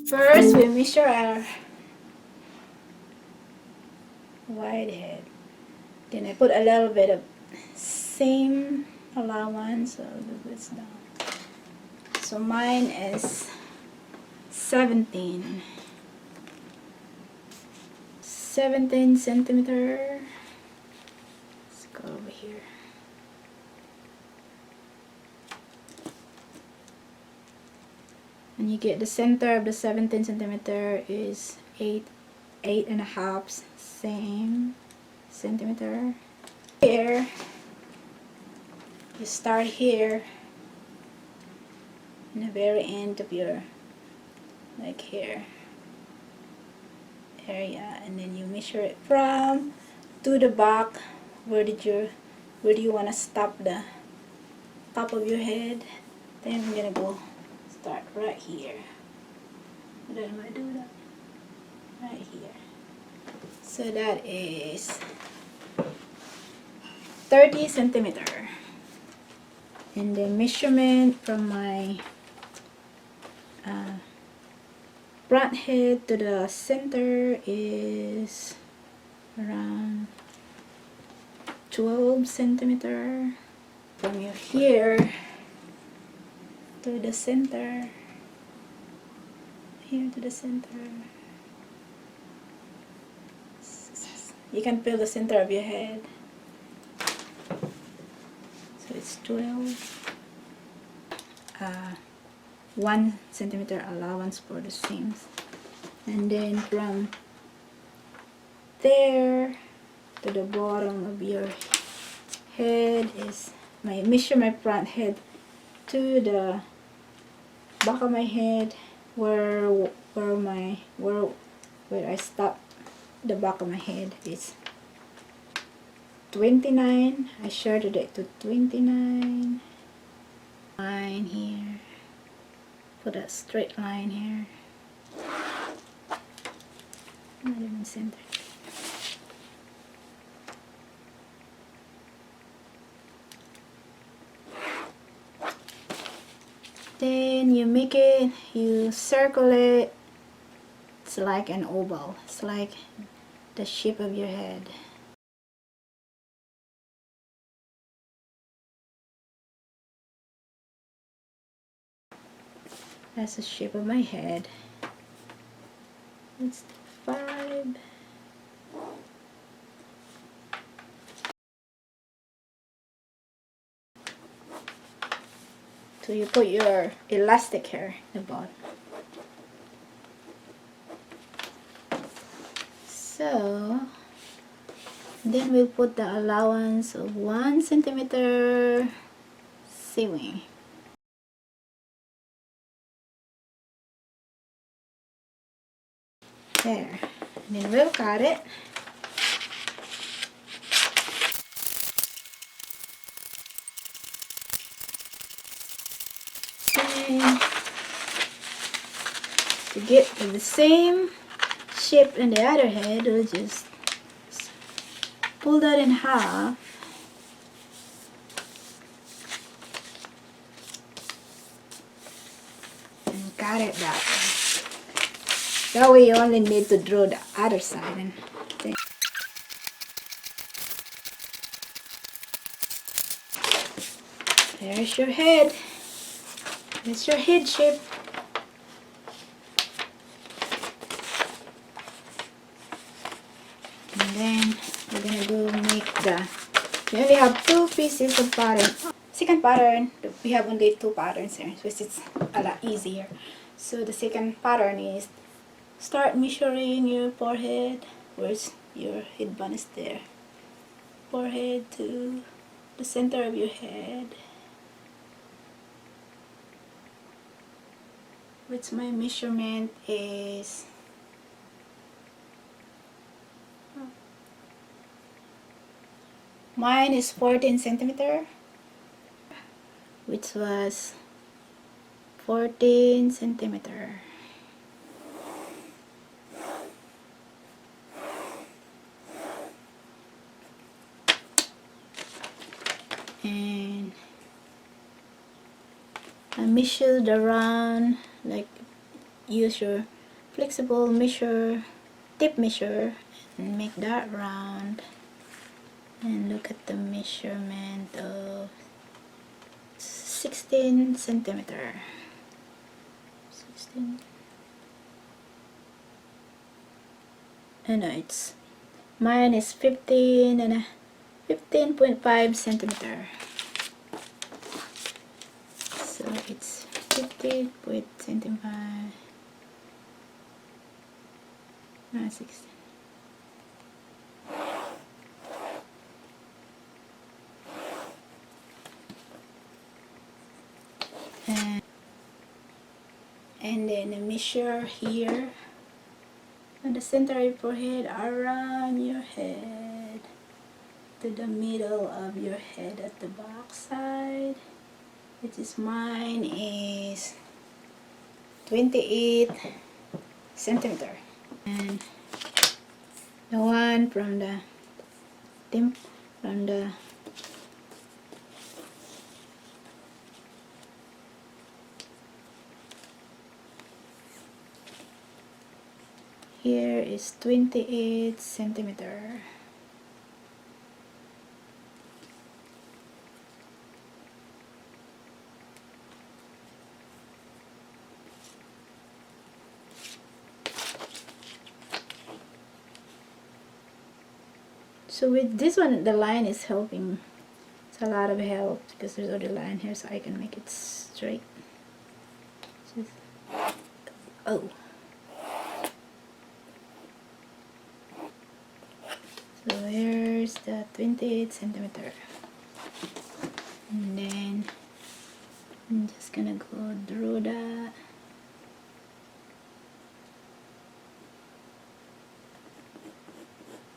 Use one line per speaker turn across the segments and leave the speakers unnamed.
First, we measure our wide head. Then I put a little bit of same allowance, so this down. So mine is 17 centimeter. Let's go over here. And you get the center of the 17 centimeter is 8.5 same centimeter. Here, you start here in the very end of your, like here, area, and then you measure it from to the back. Where do you want to stop the top of your head? Then I'm gonna go start right here. Then I'm gonna do that right here. So that is 30 centimeter. And the measurement from my front head to the center is around 12 centimeter. From your here to the center, here to the center, you can feel the center of your head. So it's 12. 1 centimeter allowance for the seams, and then from there to the bottom of your head is measure my front head to the back of my head, where I stop the back of my head is 29. I shorted it to 29. Line here. Put a straight line here. Not even center. Then you circle it. It's like an oval. It's like the shape of your head. That's the shape of my head. It's 5. So you put your elastic here at the bottom. So then we'll put the allowance of 1 centimeter sewing. There. And then we'll cut it. And to get the same shape in the other head, we'll just pull that in half. And cut it that way. That way you only need to draw the other side. And then there's your head. That's your head shape. And then we're gonna go make we only have 2 pieces of pattern. Second pattern, we have only 2 patterns here, which is a lot easier. So the second pattern is start measuring your forehead. Where's your headband is there. Forehead to the center of your head. Which my measurement is mine is 14 centimeter, which was 14 centimeter. And I measured around, like use your flexible measure, tape measure, and make that round. And look at the measurement of 16 centimeter. 16. And it's mine is 15.5 centimeter. So it's 15.75. 16. And then measure here at the center of your forehead, around your head to the middle of your head at the back side, which is mine is 28 centimeter. And the one from the here is 28 centimeter. So with this one, the line is helping. It's a lot of help because there's already line here, so I can make it straight. Just, oh. So here's the 28 centimeter. And then I'm just gonna go through that.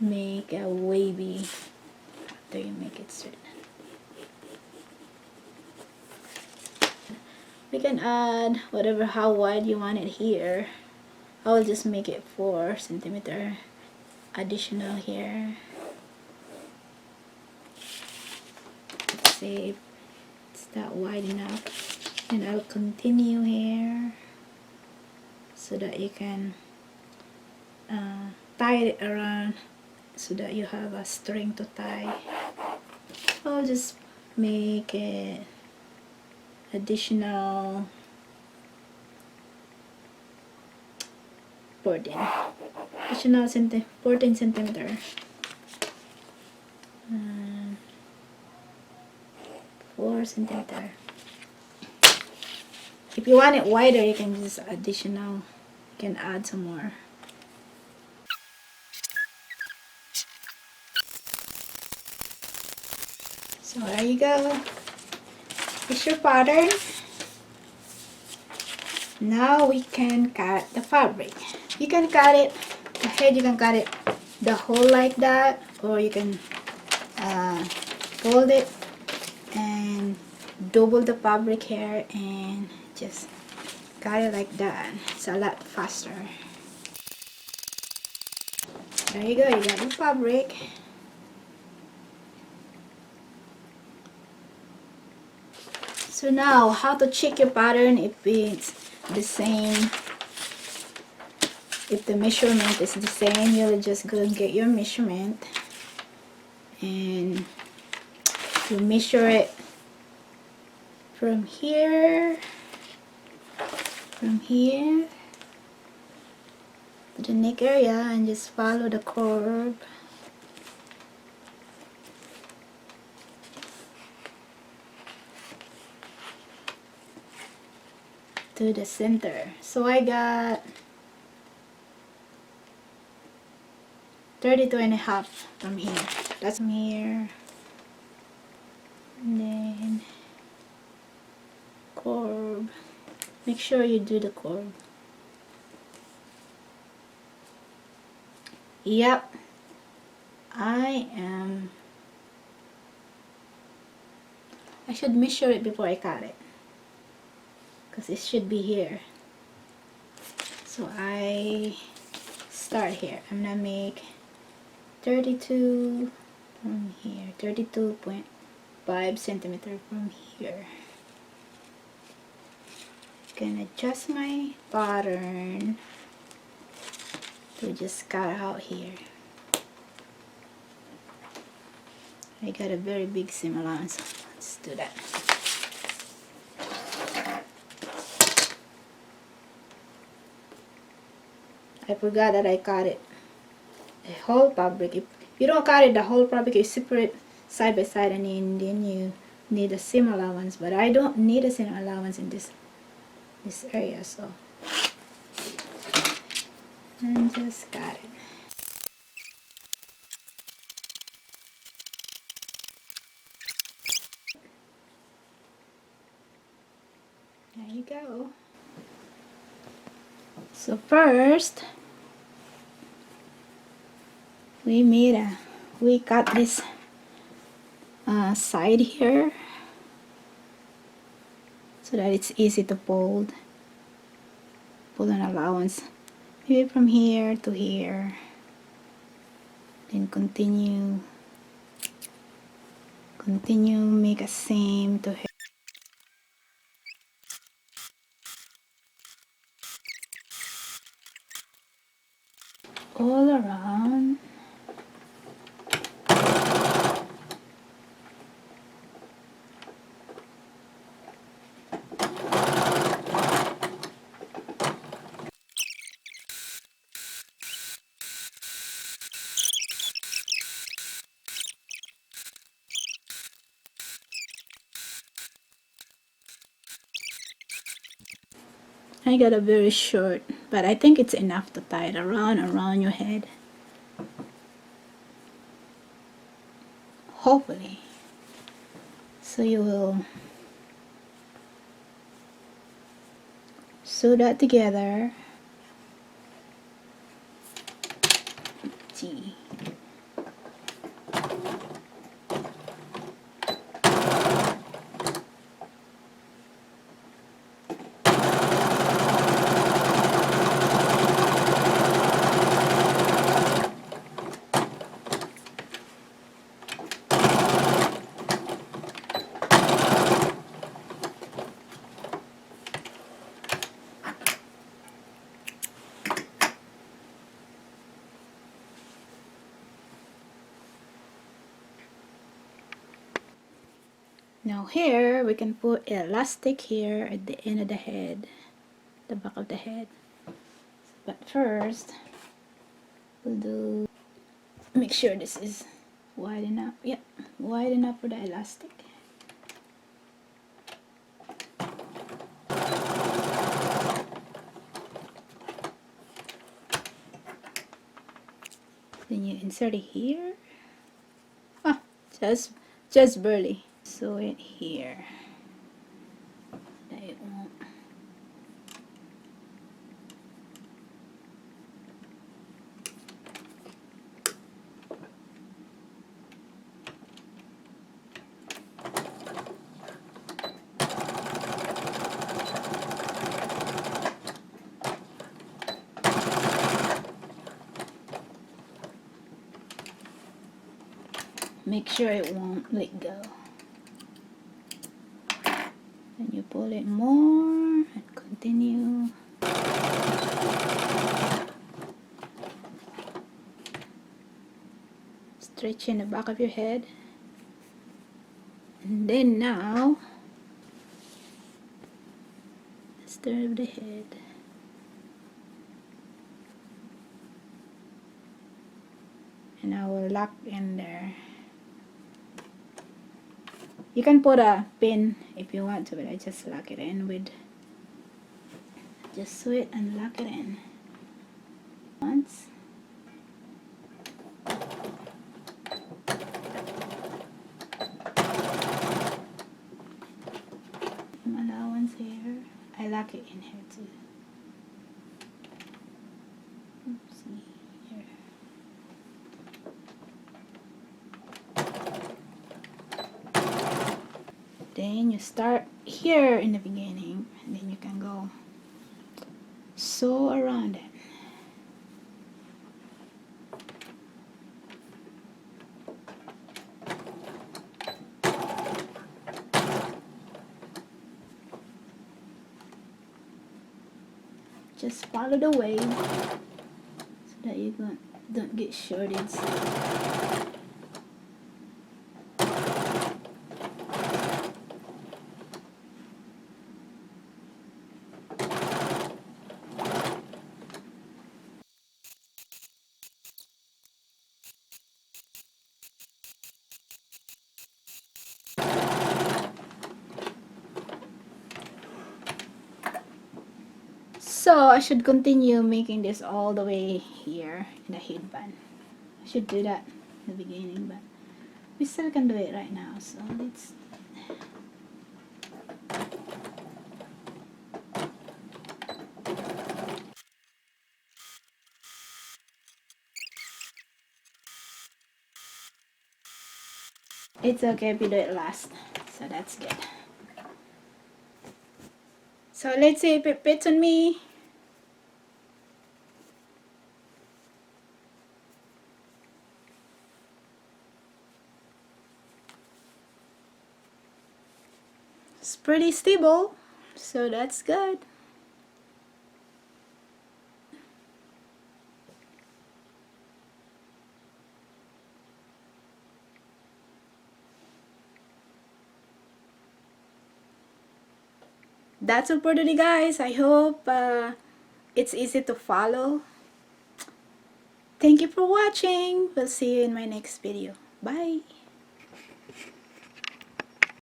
Make a wavy after you make it straight. We can add whatever, how wide you want it here. I will just make it 4 centimeter additional here. Let's see if it's that wide enough. And I'll continue here so that you can tie it around so that you have a string to tie. I'll just make it additional 14 centimeter. 4 centimeter. If you want it wider, you can just additional, you can add some more. So there you go. It's your pattern. Now we can cut the fabric. You can cut it, the head, you can cut it the whole like that, or you can fold it and double the fabric here and just cut it like that. It's a lot faster. There you go, you got the fabric. So now, how to check your pattern if it's the same, if the measurement is the same. You'll just go and get your measurement and you measure it from here to the neck area and just follow the curve. To the center. So I got 32.5 from here. That's from here. And then curve. Make sure you do the curve. Yep. I should measure it before I cut it, because it should be here. So I start here. I'm gonna make 32 from here, 32.5 centimeter from here. Can adjust my pattern we just cut out here. I got a very big seam allowance. Let's do that. I forgot that I cut it the whole fabric. If you don't cut it the whole fabric, you separate side by side, and then you need a seam allowance. But I don't need a seam allowance in this area, so and just got it. There you go. So first, we cut this side here so that it's easy to pull an allowance, maybe from here to here, then continue make a seam to here. All around. I got a very short, but I think it's enough to tie it around your head. Hopefully. So you will sew that together. Gee. Now here we can put elastic here at the end of the head, the back of the head. But first we'll do, make sure this is wide enough. Yep, wide enough for the elastic. Then you insert it here. Ah, just barely. Sew it here. That it won't. Make sure it won't let go. Then you pull it more and continue. Stretch in the back of your head. And then now, stir the head. And I will lock in there. You can put a pin if you want to, but I just lock it in with, just sew it and lock it in once. Allowance here. I lock it in here too. Oopsie, here. Then you start here in the beginning, and then you can go sew around it. Just follow the wave. So that you don't get shorted. So I should continue making this all the way here in the headband. I should do that in the beginning, but we still can do it right now. So let's. It's okay if you do it last. So that's good. So let's see if it fits on me. It's pretty stable, so that's good. That's all for today, guys. I hope it's easy to follow. Thank you for watching. We'll see you in my next video. Bye.